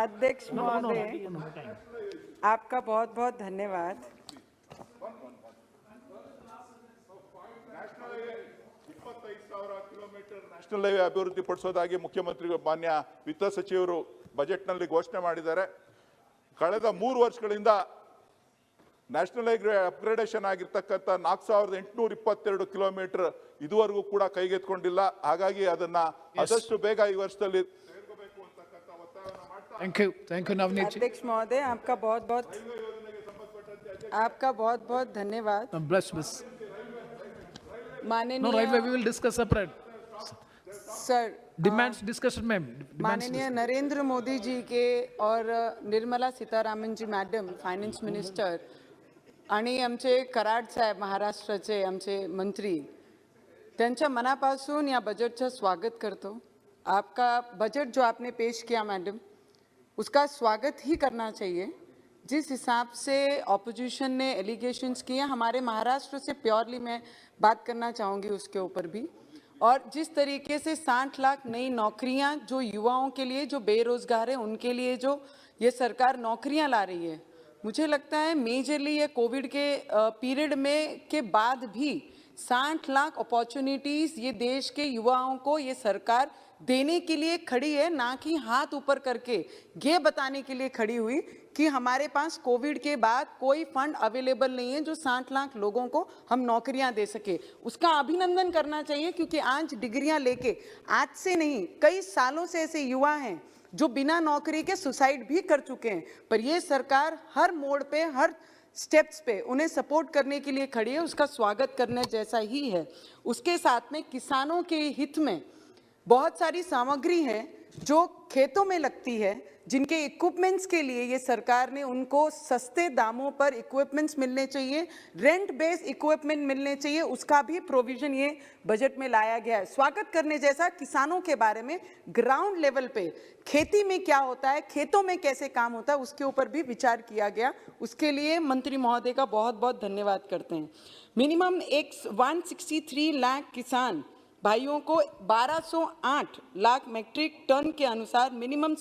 अध्यक्ष महोदय, आपका बहुत बहुत धन्यवाद। ನ್ಯಾಷನಲ್ ಹೈವೇ ಅಭಿವೃದ್ಧಿ ಪಡಿಸೋದಾಗಿ ಮುಖ್ಯಮಂತ್ರಿಗಳು ಮಾನ್ಯ ವಿತ್ತ ಸಚಿವರು ಬಜೆಟ್ನಲ್ಲಿ ಘೋಷಣೆ ಮಾಡಿದ್ದಾರೆ. ಕಳೆದ 3 ವರ್ಷಗಳಿಂದ ನ್ಯಾಷನಲ್ ಹೈವೇ ಅಪ್ಗ್ರೇಡೇಷನ್ ಆಗಿರ್ತಕ್ಕಂಥ 4822 ಕಿಲೋಮೀಟರ್ ಇದುವರೆಗೂ ಕೂಡ ಕೈಗೆತ್ತಿಕೊಂಡಿಲ್ಲ. ಹಾಗಾಗಿ ಅದನ್ನ ಆದಷ್ಟು ಬೇಗ ಈ ವರ್ಷದಲ್ಲಿ ಸೇರ್ಕೋಬೇಕು ಅಂತಕ್ಕಂಥ ಒತ್ತಾಯವನ್ನು ಮಾಡ್ತಾ थैंक यू नवनीत जी। अध्यक्ष महोदय, आपका बहुत बहुत धन्यवाद। Bless miss no माननीय right we will discuss separate sir, demands discussion ma'am माननीय नरेंद्र मोदी जी के और निर्मला सीतारामन जी मॅडम फायनान्स मिनिस्टर आणि आमचे कराड साहेब महाराष्ट्राचे आमचे मंत्री, त्यांच्या मनापासून या बजटचं स्वागत करतो। आपका बजट जो आपने पेश किया मैडम, उसका स्वागत ही करना चाहिए। जिस हिसाब से ऑपोजिशन ने एलिगेशंस किए, हमारे महाराष्ट्र से प्योरली मैं बात करना चाहूँगी उसके ऊपर भी, और जिस तरीके से 60 लाख नई नौकरियां जो युवाओं के लिए, जो बेरोजगार हैं उनके लिए जो ये सरकार नौकरियां ला रही है, मुझे लगता है मेजरली ये कोविड के पीरियड में के बाद भी 60 लाख अपॉर्चुनिटीज़ ये देश के युवाओं को ये सरकार देने के लिए खड़ी है, ना कि हाथ ऊपर करके ये बताने के लिए खड़ी हुई कि हमारे पास कोविड के बाद कोई फंड अवेलेबल नहीं है जो 60 लाख लोगों को हम नौकरियां दे सके। उसका अभिनंदन करना चाहिए, क्योंकि आज डिग्रियां लेके, आज से नहीं कई सालों से ऐसे युवा हैं जो बिना नौकरी के सुसाइड भी कर चुके हैं, पर ये सरकार हर मोड़ पे, हर स्टेप्स पे उन्हें सपोर्ट करने के लिए खड़ी है। उसका स्वागत करने जैसा ही है। उसके साथ में किसानों के हित में बहुत सारी सामग्री है जो खेतों में लगती है, जिनके इक्विपमेंट्स के लिए ये सरकार ने उनको सस्ते दामों पर इक्विपमेंट्स मिलने चाहिए, रेंट बेस्ड इक्विपमेंट मिलने चाहिए, उसका भी प्रोविजन ये बजट में लाया गया है। स्वागत करने जैसा, किसानों के बारे में ग्राउंड लेवल पे खेती में क्या होता है, खेतों में कैसे काम होता है, उसके ऊपर भी विचार किया गया। उसके लिए मंत्री महोदय का बहुत बहुत धन्यवाद करते हैं। मिनिमम 163 लाख किसान भाइयों को 1208 लाख मैट्रिक टन के अनुसार मिनिमम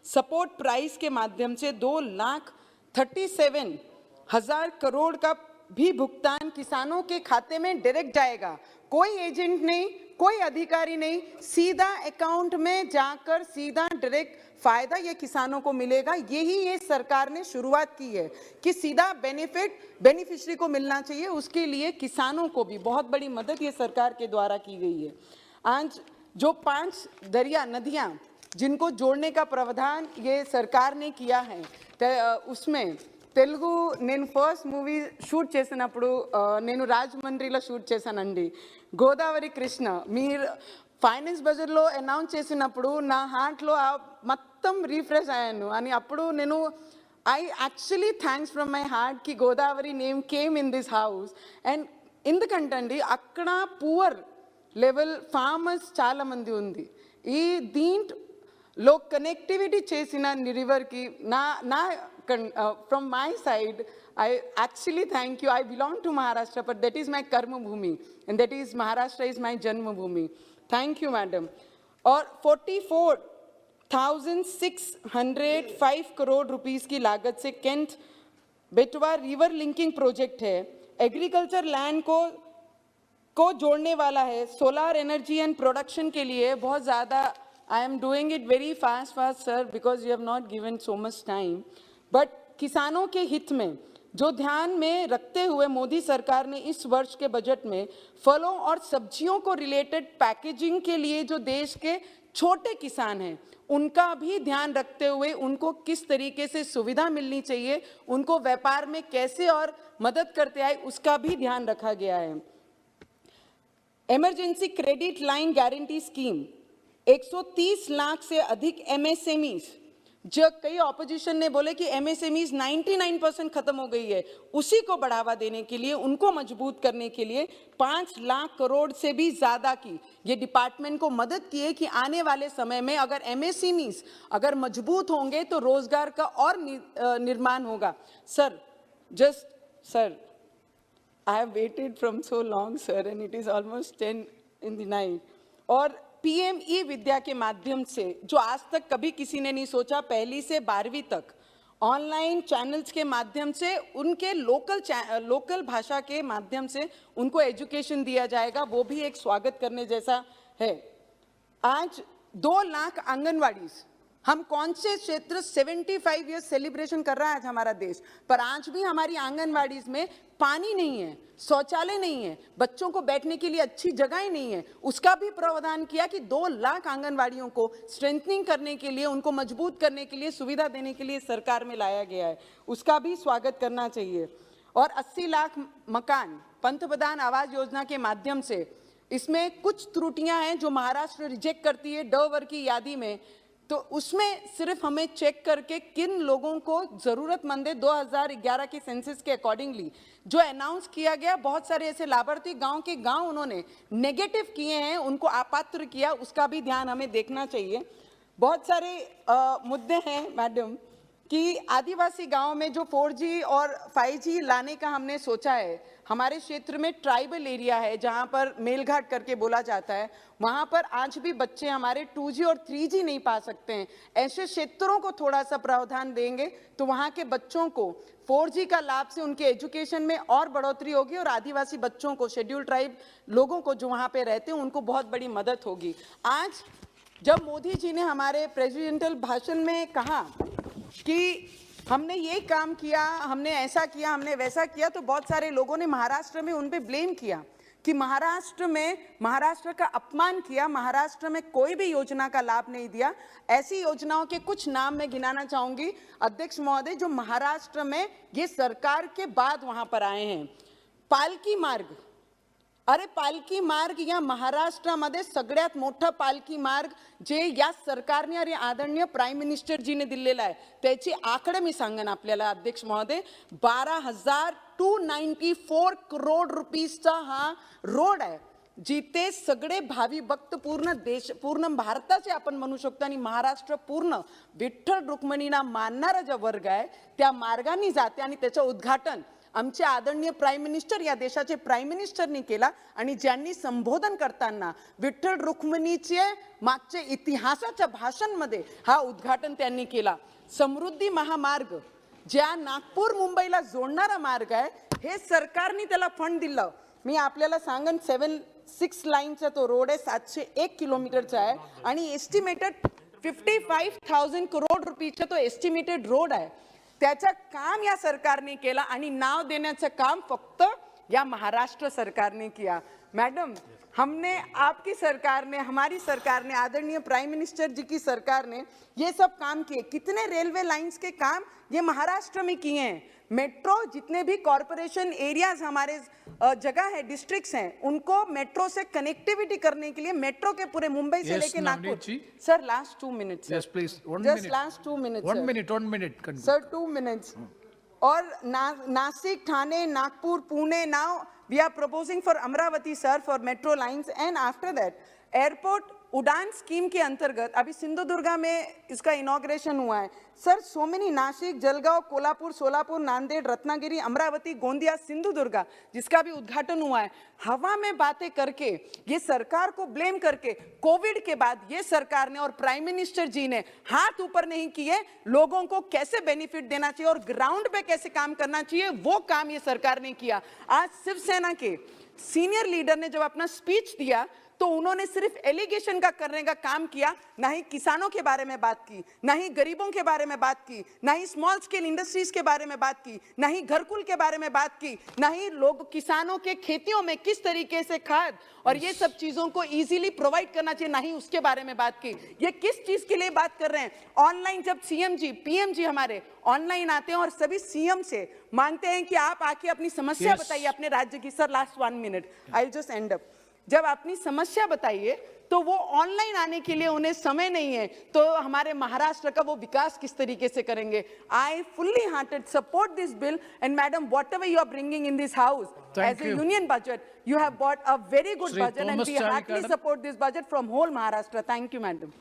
सपोर्ट प्राइस के माध्यम से 2,37,000 करोड़ का भी भुगतान किसानों के खाते में डायरेक्ट जाएगा। कोई एजेंट नहीं, कोई अधिकारी नहीं, सीधा अकाउंट में जाकर सीधा डायरेक्ट फायदा ये किसानों को मिलेगा। यही ये सरकार ने शुरुआत की है कि सीधा बेनिफिट बेनिफिशियरी को मिलना चाहिए। उसके लिए किसानों को भी बहुत बड़ी मदद ये सरकार के द्वारा की गई है। आज जो 5 दरिया नदियां जिनको जोड़ने का प्रावधान ये सरकार ने किया है, उसमें తెలుగు నేను ఫస్ట్ మూవీ షూట్ చేసినప్పుడు నేను రాజమండ్రిలో షూట్ చేశానండి. గోదావరి కృష్ణ మీరు ఫైనాన్స్ బడ్జెట్లో అనౌన్స్ చేసినప్పుడు నా హార్ట్లో మొత్తం రీఫ్రెష్ అయ్యాను. అని అప్పుడు నేను I actually thanks from my heart కి Godavari name came in this house. And ఎందుకంటండి అక్కడ పూర్ లెవెల్ ఫార్మర్స్ చాలామంది ఉంది. ఈ దీంట్లో కనెక్టివిటీ చేసిన రివర్కి నా from my side, I actually thank you. I belong to Maharashtra, but that is my karma bhumi, and that is Maharashtra is my janma bhumi. Thank you, madam. और 44,605 crore rupees की लागत से केंट बेटवा river linking project है, agriculture land को जोड़ने वाला है। सोलर एनर्जी एंड प्रोडक्शन के लिए बहुत ज़्यादा I am doing it very fast sir, because you have not given so much time. But किसानों के हित में जो ध्यान में रखते हुए मोदी सरकार ने इस वर्ष के बजट में फलों और सब्जियों को रिलेटेड पैकेजिंग के लिए जो देश के छोटे किसान हैं उनका भी ध्यान रखते हुए उनको किस तरीके से सुविधा मिलनी चाहिए, उनको व्यापार में कैसे और मदद करते आए, उसका भी ध्यान रखा गया है। Emergency credit line guarantee scheme 130 lakh से अधिक MSMEs, जो कई ऑपोजिशन ने बोले कि MSMEs 99% खत्म हो गई है, उसी को बढ़ावा देने के लिए, उनको मजबूत करने के लिए 5 लाख करोड़ से भी ज़्यादा की ये डिपार्टमेंट को मदद की है कि आने वाले समय में अगर MSMEs अगर मजबूत होंगे तो रोजगार का और निर्माण होगा। Sir I have waited from so long sir, and it is almost 10 in the night. और पीएमई विद्या के माध्यम से, जो आज तक कभी किसी ने नहीं सोचा, पहली से 12वीं तक ऑनलाइन चैनल्स के माध्यम से उनके लोकल भाषा के माध्यम से उनको एजुकेशन दिया जाएगा, वो भी एक स्वागत करने जैसा है। आज 2 लाख आंगनवाड़ी, हम कौन से क्षेत्र 75 ईयर्स सेलिब्रेशन कर रहा है आज हमारा देश, पर आज भी हमारी आंगनवाड़ीज में पानी नहीं है, शौचालय नहीं है, बच्चों को बैठने के लिए अच्छी जगह नहीं है। उसका भी प्रावधान किया कि 2 लाख आंगनवाड़ियों को स्ट्रेंथनिंग करने के लिए, उनको मजबूत करने के लिए, सुविधा देने के लिए सरकार में लाया गया है, उसका भी स्वागत करना चाहिए। और 80 लाख मकान पंतप्रधान आवास योजना के माध्यम से, इसमें कुछ त्रुटियां हैं जो महाराष्ट्र रिजेक्ट करती है ड वर्ग की यादी में, तो उसमें सिर्फ हमें चेक करके किन लोगों को जरूरतमंद है, 2011 के सेंसस के अकॉर्डिंगली जो अनाउंस किया गया, बहुत सारे ऐसे लाभार्थी गांव उन्होंने नेगेटिव किए हैं, उनको अपात्र किया, उसका भी ध्यान हमें देखना चाहिए। बहुत सारे मुद्दे हैं मैडम कि आदिवासी गांव में जो 4G और 5G लाने का हमने सोचा है, हमारे क्षेत्र में ट्राइबल एरिया है जहां पर मेलघाट करके बोला जाता है, वहां पर आज भी बच्चे हमारे 2G और 3G नहीं पा सकते हैं। ऐसे क्षेत्रों को थोड़ा सा प्रावधान देंगे तो वहां के बच्चों को 4G का लाभ से उनके एजुकेशन में और बढ़ोतरी होगी, और आदिवासी बच्चों को, शेड्यूल ट्राइब लोगों को जो वहां पे रहते हैं उनको बहुत बड़ी मदद होगी। आज जब मोदी जी ने हमारे प्रेसिडेंशियल भाषण में कहा कि हमने ये काम किया, हमने ऐसा किया, हमने वैसा किया, तो बहुत सारे लोगों ने महाराष्ट्र में उन पे ब्लेम किया कि महाराष्ट्र का अपमान किया, महाराष्ट्र में कोई भी योजना का लाभ नहीं दिया। ऐसी योजनाओं के कुछ नाम मैं गिनाना चाहूंगी अध्यक्ष महोदय, जो महाराष्ट्र में ये सरकार के बाद वहां पर आए हैं। पालकी मार्ग, अरे पालकी मार्ग या महाराष्ट्रामध्ये सगळ्यात मोठा पालकी मार्ग जे या सरकारने आणि आदरणीय प्राईम मिनिस्टर जी ने दिलेला आहे, त्याची आकडे मी सांगेन आपल्याला अध्यक्ष महोदय, 12,294 करोड रुपीसचा हा रोड आहे, जिथे सगळे भावी भक्त पूर्ण भारताचे आपण म्हणू शकतो आणि महाराष्ट्र पूर्ण विठ्ठल रुक्मिणींना मानणारा जो वर्ग आहे त्या मार्गाने जाते, आणि त्याचं उद्घाटन आमचे आदरणीय प्राईम मिनिस्टर, या देशाचे प्राईम मिनिस्टरनी केला, आणि ज्यांनी संबोधन करताना विठ्ठल रुक्मिणीचे मागचे इतिहासाच्या भाषणमध्ये हा उद्घाटन त्यांनी केला। समृद्धी महामार्ग ज्या नागपूर मुंबईला जोडणारा मार्ग आहे, हे सरकारने त्याला फंड दिलं। मी आपल्याला सांगन 6 लाईनचा तो रोड आहे, 701 किलोमीटरचा आहे, आणि एस्टिमेटेड 55,000 करोड रुपीचा तो एस्टिमेटेड रोड आहे। त्याचं काम या सरकारने केलं, आणि नाव देण्याचं काम फक्त या महाराष्ट्र सरकारने किया। मैडम, हमने, आपकी सरकार ने, हमारी सरकार ने, आदरणीय प्राइम मिनिस्टर जी की सरकार ने ये सब काम किए। कितने रेलवे लाइंस के काम ये महाराष्ट्र में किए हैं। मेट्रो, जितने भी कॉरपोरेशन एरियाज हमारे जगह है, डिस्ट्रिक्ट्स हैं, उनको मेट्रो से कनेक्टिविटी करने के लिए मेट्रो के पूरे मुंबई से लेके Nagpur. Sir last 2 minutes. Yes, please. 1 Just minute. last 2 minutes. 1 minute. 1 minute. Conclude. Sir, 2 minutes. और Nashik, Thane, Nagpur, Pune, now we are proposing for Amravati sir for metro lines, and after that airport Udan scheme के अंतर्गत अभी सिंधुदुर्गा में इसका इनॉग्रेशन हुआ है। Sir, so many, Nashik, Jalgaon, Kolhapur, Solapur, Nanded, Ratnagiri, Amravati, Gondia, Sindhudurg, जिसका भी उद्घाटन हुआ है। हवा में बातें करके, ये सरकार को ब्लेम करके, कोविड के बाद ये सरकार ने और प्राइम मिनिस्टर जी ने हाथ ऊपर नहीं किए, लोगों को कैसे बेनिफिट देना चाहिए और ग्राउंड पे कैसे काम करना चाहिए, वो काम ये सरकार ने किया। आज शिवसेना के सीनियर लीडर ने जब अपना स्पीच दिया तो उन्होंने सिर्फ एलिगेशन का करने का काम किया, ना ही किसानों के बारे में बात की, ना ही गरीबों के बारे में बात की, ना ही स्मॉल स्केल इंडस्ट्रीज के बारे में बात की, ना ही घरकुल के बारे में बात की, ना ही लोग किसानों के खेतियों में किस तरीके से खाद और ये सब चीजों को इजीली प्रोवाइड करना चाहिए, ना ही उसके बारे में बात की। ये किस चीज के लिए बात कर रहे हैं? ऑनलाइन जब सीएम जी, पीएम जी हमारे ऑनलाइन आते हैं और सभी सीएम से मांगते हैं कि आप आके अपनी समस्या बताइए अपने राज्य की। Sir last 1 minute, I just and up. जब अपनी समस्या बताइए तो वो ऑनलाइन आने के लिए उन्हें समय नहीं है, तो हमारे महाराष्ट्र का वो विकास किस तरीके से करेंगे? I fully hearted support this bill, and madam whatever you are bringing in this house as a union budget, you have brought a very good budget, and we heartily support this budget from whole Maharashtra. Thank you, madam.